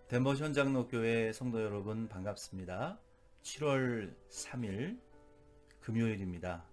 덴버 현장로교회 성도 여러분 반갑습니다. 7월 3일 금요일입니다.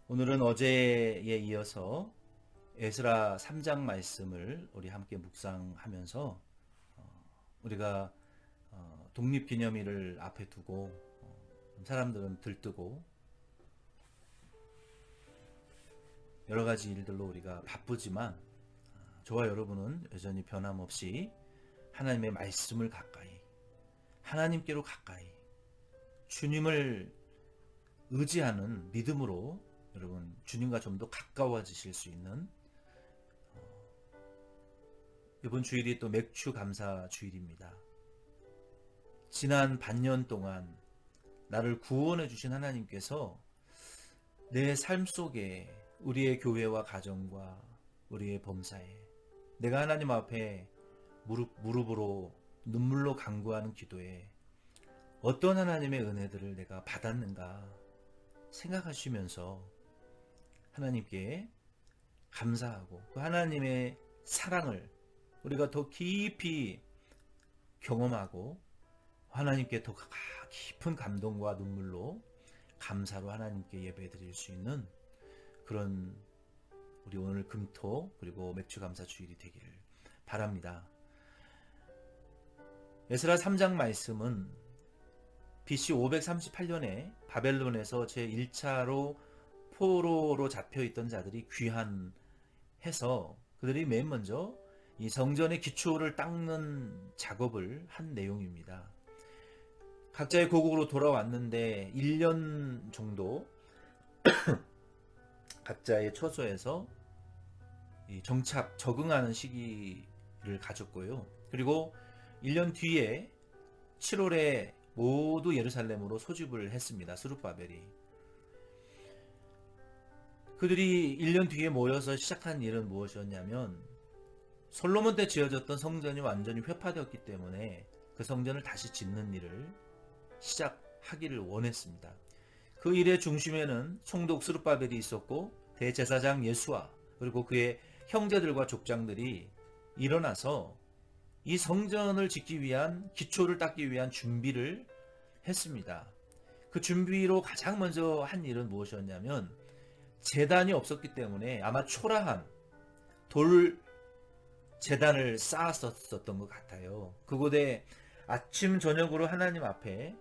오늘은 어제에 이어서 에스라 3장 말씀을 우리 함께 묵상하면서 우리가 독립기념일을 앞에 두고 사람들은 들뜨고 여러 가지 일들로 우리가 바쁘지만 저와 여러분은 여전히 변함없이 하나님의 말씀을 가까이, 하나님께로 가까이, 주님을 의지하는 믿음으로 여러분 주님과 좀 더 가까워지실 수 있는 이번 주일이 또 맥주 감사 주일입니다. 지난 반년 동안 나를 구원해 주신 하나님께서 내 삶 속에 우리의 교회와 가정과 우리의 범사에 내가 하나님 앞에 무릎으로 눈물로 간구하는 기도에 어떤 하나님의 은혜들을 내가 받았는가 생각하시면서 하나님께 감사하고 그 하나님의 사랑을 우리가 더 깊이 경험하고 하나님께 더 깊은 감동과 눈물로 감사로 하나님께 예배드릴 수 있는 그런 우리 오늘 금토 그리고 맥주 감사 주일이 되기를 바랍니다. 에스라 3장 말씀은 BC 538년에 바벨론에서 제1차로 포로로 잡혀있던 자들이 귀환해서 그들이 맨 먼저 이 성전의 기초를 닦는 작업을 한 내용입니다. 각자의 고국으로 돌아왔는데 1년 정도 각자의 처소에서 정착, 적응하는 시기를 가졌고요. 그리고 1년 뒤에 7월에 모두 예루살렘으로 소집을 했습니다. 스룹바벨이. 그들이 1년 뒤에 모여서 시작한 일은 무엇이었냐면 솔로몬 때 지어졌던 성전이 완전히 회파되었기 때문에 그 성전을 다시 짓는 일을 시작하기를 원했습니다. 그 일의 중심에는 총독 스룹바벨이 있었고 대제사장 예수와 그리고 그의 형제들과 족장들이 일어나서 이 성전을 짓기 위한 기초를 닦기 위한 준비를 했습니다. 그 준비로 가장 먼저 한 일은 무엇이었냐면 제단이 없었기 때문에 아마 초라한 돌 제단을 쌓았었던 것 같아요. 그곳에 아침 저녁으로 하나님 앞에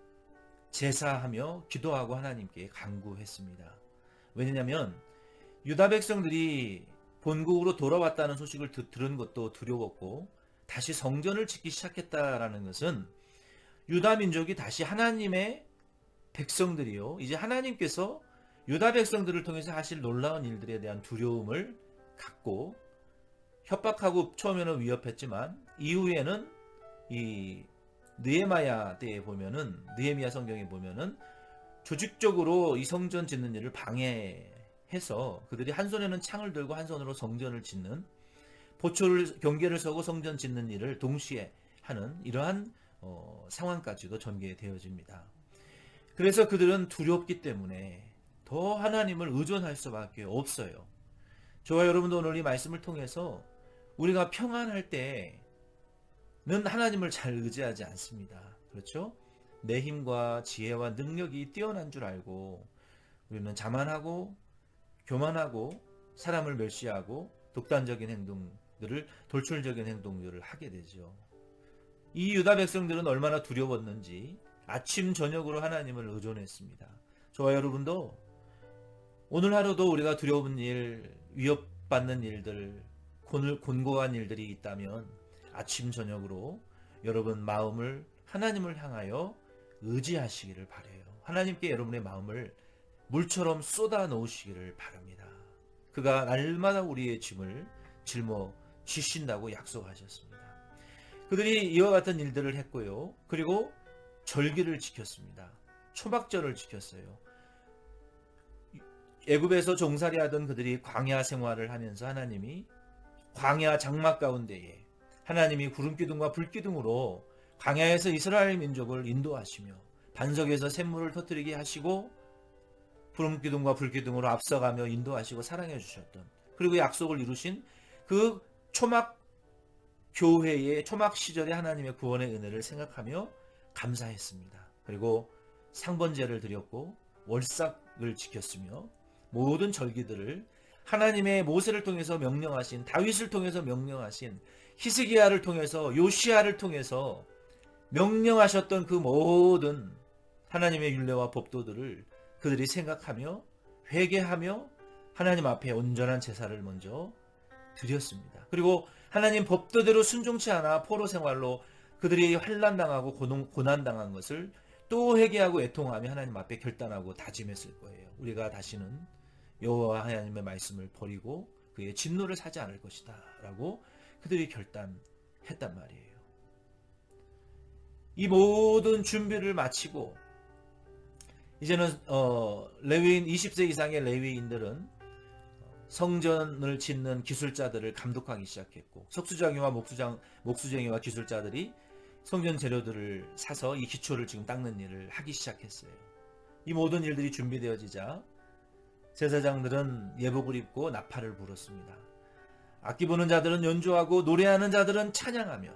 제사하며 기도하고 하나님께 간구했습니다. 왜냐하면 유다 백성들이 본국으로 돌아왔다는 소식을 들은 것도 두려웠고 다시 성전을 짓기 시작했다라는 것은 유다 민족이 다시 하나님의 백성들이요 이제 하나님께서 유다 백성들을 통해서 하실 놀라운 일들에 대한 두려움을 갖고 협박하고 처음에는 위협했지만 이후에는 이 느헤미야 때에 보면은 느헤미야 성경에 보면은 조직적으로 이 성전 짓는 일을 방해해서 그들이 한 손에는 창을 들고 한 손으로 성전을 짓는 보초를 경계를 서고 성전 짓는 일을 동시에 하는 이러한 상황까지도 전개되어집니다. 그래서 그들은 두렵기 때문에 더 하나님을 의존할 수밖에 없어요. 저와 여러분도 오늘 이 말씀을 통해서 우리가 평안할 때는 하나님을 잘 의지하지 않습니다. 그렇죠? 내 힘과 지혜와 능력이 뛰어난 줄 알고 우리는 자만하고 교만하고 사람을 멸시하고 독단적인 행동들을 돌출적인 행동들을 하게 되죠. 이 유다 백성들은 얼마나 두려웠는지 아침 저녁으로 하나님을 의존했습니다. 저와 여러분도 오늘 하루도 우리가 두려운 일, 위협받는 일들, 곤고한 일들이 있다면 아침 저녁으로 여러분 마음을 하나님을 향하여 의지하시기를 바라요. 하나님께 여러분의 마음을 물처럼 쏟아 놓으시기를 바랍니다. 그가 날마다 우리의 짐을 짊어지신다고 약속하셨습니다. 그들이 이와 같은 일들을 했고요. 그리고 절기를 지켰습니다. 초막절을 지켰어요. 애굽에서 종살이하던 그들이 광야 생활을 하면서 하나님이 광야 장막 가운데에 하나님이 구름기둥과 불기둥으로 광야에서 이스라엘 민족을 인도하시며 반석에서 샘물을 터뜨리게 하시고 구름기둥과 불기둥으로 앞서가며 인도하시고 사랑해 주셨던 그리고 약속을 이루신 그 초막 교회의 초막 시절의 하나님의 구원의 은혜를 생각하며 감사했습니다. 그리고 상번제를 드렸고 월삭을 지켰으며 모든 절기들을 하나님의 모세를 통해서 명령하신, 다윗을 통해서 명령하신, 히스기야를 통해서, 요시야를 통해서 명령하셨던 그 모든 하나님의 율례와 법도들을 그들이 생각하며 회개하며 하나님 앞에 온전한 제사를 먼저 드렸습니다. 그리고 하나님 법도대로 순종치 않아 포로 생활로 그들이 환난당하고 고난당한 것을 또 회개하고 애통하며 하나님 앞에 결단하고 다짐했을 거예요. 우리가 다시는 여호와 하나님의 말씀을 버리고 그의 진노를 사지 않을 것이다 라고 그들이 결단했단 말이에요. 이 모든 준비를 마치고 이제는 레위인 20세 이상의 레위인들은 성전을 짓는 기술자들을 감독하기 시작했고 석수장이와 목수쟁이와 기술자들이 성전 재료들을 사서 이 기초를 지금 닦는 일을 하기 시작했어요. 이 모든 일들이 준비되어지자 제사장들은 예복을 입고 나팔을 불었습니다. 악기 부는 자들은 연주하고 노래하는 자들은 찬양하며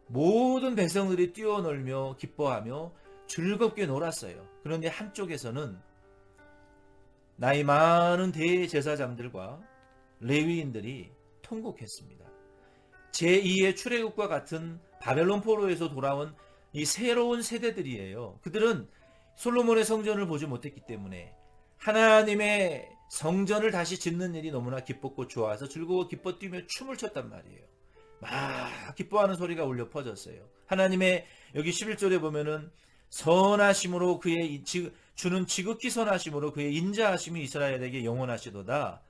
모든 백성들이 뛰어놀며 기뻐하며 즐겁게 놀았어요. 그런데 한쪽에서는 나이 많은 대제사장들과 레위인들이 통곡했습니다. 제2의 출애굽과 같은 바벨론 포로에서 돌아온 이 새로운 세대들이에요. 그들은 솔로몬의 성전을 보지 못했기 때문에 하나님의 성전을 다시 짓는 일이 너무나 기뻤고 좋아서 즐거워 기뻐 뛰며 춤을 췄단 말이에요. 막 기뻐하는 소리가 울려 퍼졌어요. 하나님의 여기 11절에 보면은 선하심으로 그의 주는 지극히 선하심으로 그의 인자하심이 이스라엘에게 영원하시도다.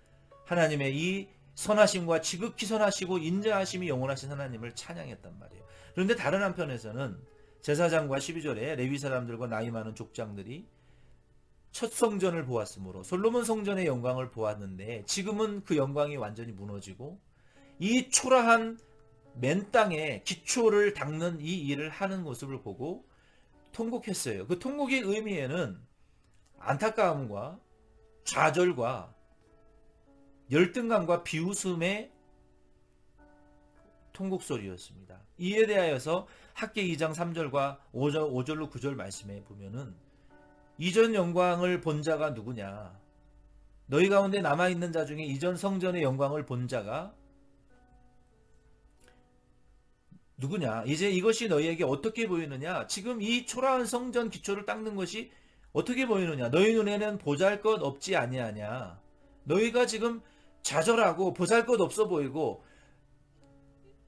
하나님의 이 선하심과 지극히 선하시고 인자하심이 영원하신 하나님을 찬양했단 말이에요. 그런데 다른 한편에서는 제사장과 12절에 레위 사람들과 나이 많은 족장들이 첫 성전을 보았으므로 솔로몬 성전의 영광을 보았는데 지금은 그 영광이 완전히 무너지고 이 초라한 맨 땅에 기초를 닦는 이 일을 하는 모습을 보고 통곡했어요. 그 통곡의 의미에는 안타까움과 좌절과 열등감과 비웃음의 통곡소리였습니다. 이에 대하여서 학개 2장 3절과 5절로 9절 말씀에 보면은 이전 영광을 본 자가 누구냐? 너희 가운데 남아있는 자 중에 이전 성전의 영광을 본 자가 누구냐? 이제 이것이 너희에게 어떻게 보이느냐? 지금 이 초라한 성전 기초를 닦는 것이 어떻게 보이느냐? 너희 눈에는 보잘것 없지 아니하냐? 너희가 지금 좌절하고 보잘것 없어 보이고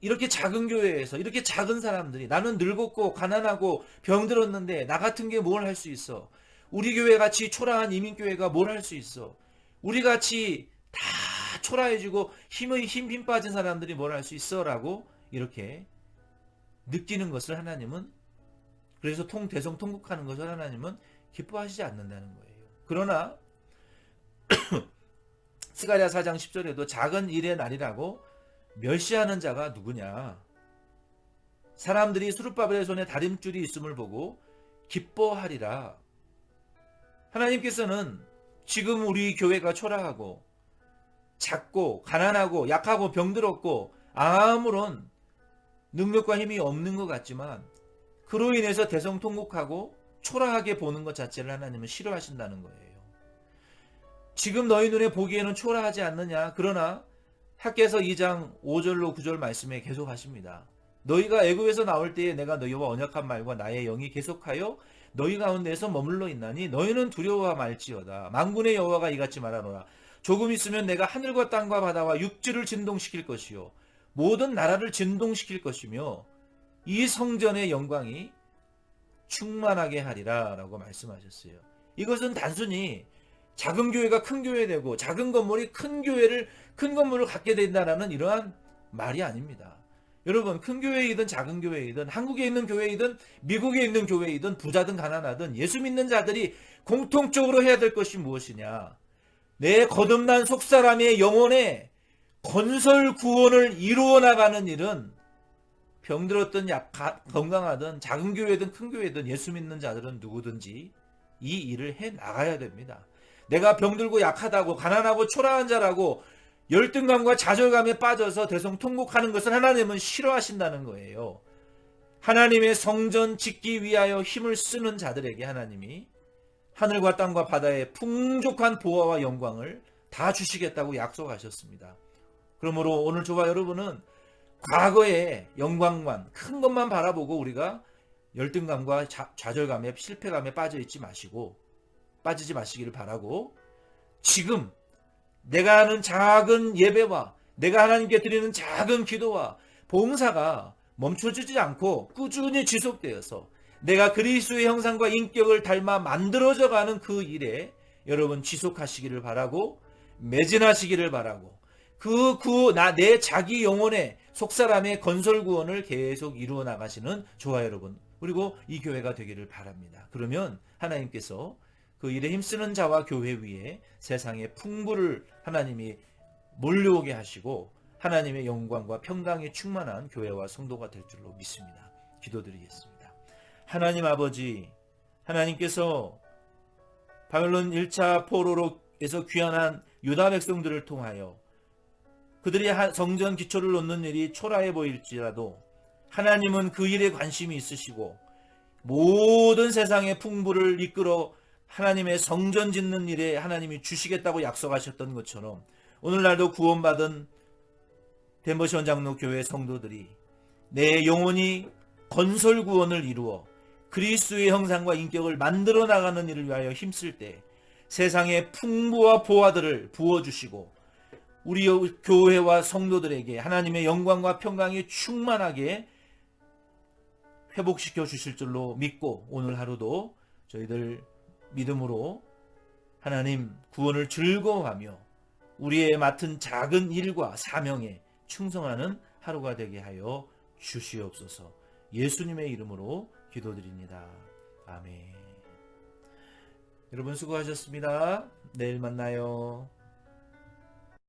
이렇게 작은 교회에서 이렇게 작은 사람들이 나는 늙었고 가난하고 병들었는데 나 같은 게 뭘 할 수 있어? 우리 교회 같이 초라한 이민교회가 뭘 할 수 있어? 우리 같이 다 초라해지고 힘 빠진 사람들이 뭘 할 수 있어? 라고 이렇게 느끼는 것을 하나님은 그래서 대성통곡하는 것을 하나님은 기뻐하시지 않는다는 거예요. 그러나 스가랴 4장 10절에도 작은 일의 날이라고 멸시하는 자가 누구냐? 사람들이 수르바벨의 손에 다림줄이 있음을 보고 기뻐하리라. 하나님께서는 지금 우리 교회가 초라하고 작고 가난하고 약하고 병들었고 아무런 능력과 힘이 없는 것 같지만 그로 인해서 대성통곡하고 초라하게 보는 것 자체를 하나님은 싫어하신다는 거예요. 지금 너희 눈에 보기에는 초라하지 않느냐? 그러나 학개서 2장 5절로 9절 말씀에 계속 하십니다. 너희가 애굽에서 나올 때에 내가 너희와 언약한 말과 나의 영이 계속하여 너희 가운데에서 머물러 있나니 너희는 두려워 말지어다. 만군의 여호와가 이같이 말하노라. 조금 있으면 내가 하늘과 땅과 바다와 육지를 진동시킬 것이요 모든 나라를 진동시킬 것이며 이 성전의 영광이 충만하게 하리라 라고 말씀하셨어요. 이것은 단순히 작은 교회가 큰 교회 되고 작은 건물이 큰 건물을 갖게 된다라는 이러한 말이 아닙니다. 여러분, 큰 교회이든 작은 교회이든 한국에 있는 교회이든 미국에 있는 교회이든 부자든 가난하든 예수 믿는 자들이 공통적으로 해야 될 것이 무엇이냐? 내 거듭난 속사람의 영혼의 건설 구원을 이루어 나가는 일은 병들었든 건강하든 작은 교회든 큰 교회든 예수 믿는 자들은 누구든지 이 일을 해 나가야 됩니다. 내가 병들고 약하다고 가난하고 초라한 자라고 열등감과 좌절감에 빠져서 대성통곡하는 것을 하나님은 싫어하신다는 거예요. 하나님의 성전 짓기 위하여 힘을 쓰는 자들에게 하나님이 하늘과 땅과 바다의 풍족한 보화와 영광을 다 주시겠다고 약속하셨습니다. 그러므로 오늘 저와 여러분은 과거의 영광만, 큰 것만 바라보고 우리가 열등감과 좌절감에, 실패감에 빠지지 마시기를 바라고, 지금 내가 하는 작은 예배와 내가 하나님께 드리는 작은 기도와 봉사가 멈춰지지 않고 꾸준히 지속되어서 내가 그리스도의 형상과 인격을 닮아 만들어져가는 그 일에 여러분 지속하시기를 바라고, 매진하시기를 바라고, 내 자기 영혼의 속사람의 건설 구원을 계속 이루어 나가시는 저와 여러분, 그리고 이 교회가 되기를 바랍니다. 그러면 하나님께서 그 일에 힘쓰는 자와 교회 위에 세상의 풍부를 하나님이 몰려오게 하시고 하나님의 영광과 평강이 충만한 교회와 성도가 될 줄로 믿습니다. 기도드리겠습니다. 하나님 아버지, 하나님께서 바벨론 1차 포로로에서 귀환한 유다 백성들을 통하여 그들이 성전 기초를 놓는 일이 초라해 보일지라도 하나님은 그 일에 관심이 있으시고 모든 세상의 풍부를 이끌어 하나님의 성전 짓는 일에 하나님이 주시겠다고 약속하셨던 것처럼 오늘날도 구원받은 덴버시원 장로교회 성도들이 내 영혼이 건설 구원을 이루어 그리스도의 형상과 인격을 만들어 나가는 일을 위하여 힘쓸 때 세상의 풍부와 보화들을 부어주시고 우리 교회와 성도들에게 하나님의 영광과 평강이 충만하게 회복시켜 주실 줄로 믿고 오늘 하루도 저희들 믿음으로 하나님 구원을 즐거워하며 우리의 맡은 작은 일과 사명에 충성하는 하루가 되게 하여 주시옵소서. 예수님의 이름으로 기도드립니다. 아멘. 여러분 수고하셨습니다. 내일 만나요.